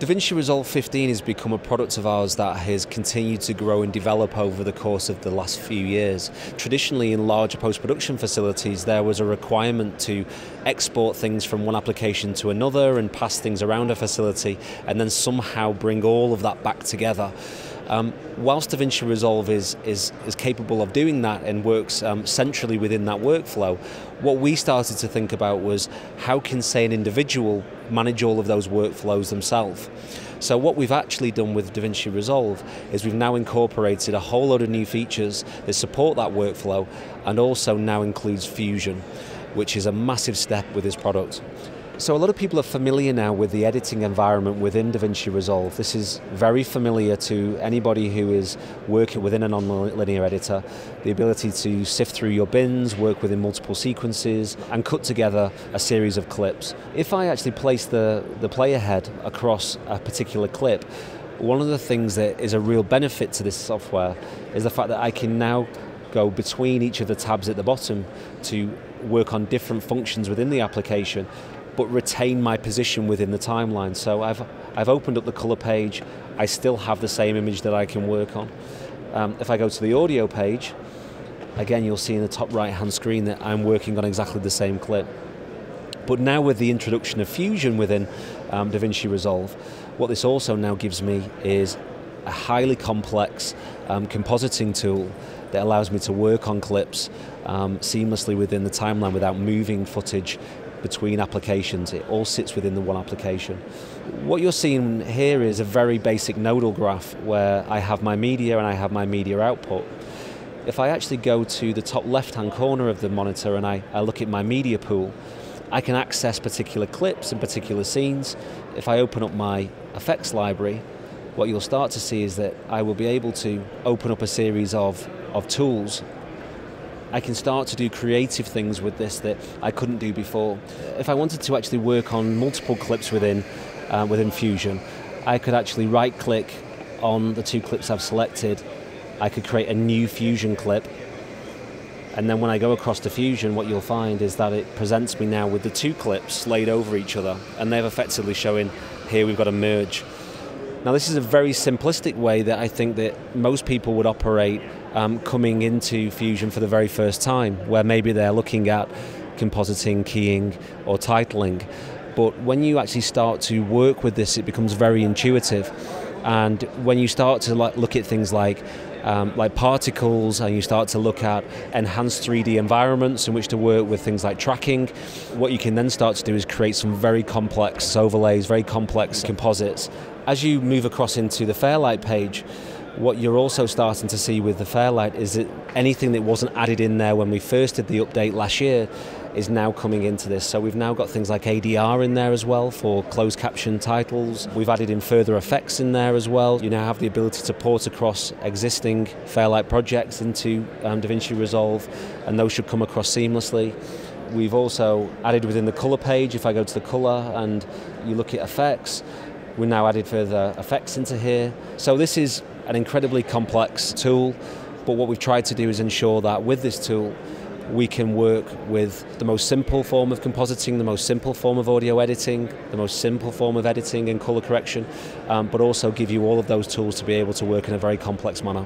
DaVinci Resolve 15 has become a product of ours that has continued to grow and develop over the course of the last few years. Traditionally, in larger post-production facilities, there was a requirement to export things from one application to another and pass things around a facility and then somehow bring all of that back together. Whilst DaVinci Resolve is capable of doing that and works centrally within that workflow, what we started to think about was how can, say, an individual manage all of those workflows themselves. So what we've actually done with DaVinci Resolve is we've now incorporated a whole load of new features that support that workflow and also now includes Fusion, which is a massive step with this product. So a lot of people are familiar now with the editing environment within DaVinci Resolve. This is very familiar to anybody who is working within a non-linear editor. The ability to sift through your bins, work within multiple sequences, and cut together a series of clips. If I actually place the player head across a particular clip, one of the things that is a real benefit to this software is the fact that I can now go between each of the tabs at the bottom to work on different functions within the application, but retain my position within the timeline. So I've opened up the color page, I still have the same image that I can work on. If I go to the audio page, again you'll see in the top right hand screen that I'm working on exactly the same clip. But now with the introduction of Fusion within DaVinci Resolve, what this also now gives me is a highly complex compositing tool that allows me to work on clips seamlessly within the timeline without moving footage between applications. It all sits within the one application. What you're seeing here is a very basic nodal graph where I have my media and I have my media output. If I actually go to the top left-hand corner of the monitor and I look at my media pool, I can access particular clips and particular scenes. If I open up my effects library, what you'll start to see is that I will be able to open up a series of tools. I can start to do creative things with this that I couldn't do before. If I wanted to actually work on multiple clips within Fusion, I could actually right-click on the two clips I've selected. I could create a new Fusion clip, and then when I go across to Fusion, what you'll find is that it presents me now with the two clips laid over each other, and they're effectively showing here we've got a merge. Now this is a very simplistic way that I think that most people would operate coming into Fusion for the very first time, where maybe they're looking at compositing, keying or titling. But when you actually start to work with this, it becomes very intuitive. And when you start to look at things like particles, and you start to look at enhanced 3D environments in which to work with things like tracking, what you can then start to do is create some very complex overlays, very complex composites. As you move across into the Fairlight page, what you're also starting to see with the Fairlight is that anything that wasn't added in there when we first did the update last year is now coming into this. So we've now got things like ADR in there as well for closed caption titles. We've added in further effects in there as well. You now have the ability to port across existing Fairlight projects into DaVinci Resolve, and those should come across seamlessly. We've also added within the color page, if I go to the color and you look at effects, we now added further effects into here. So this is an incredibly complex tool, but what we've tried to do is ensure that with this tool we can work with the most simple form of compositing, the most simple form of audio editing, the most simple form of editing and color correction, but also give you all of those tools to be able to work in a very complex manner.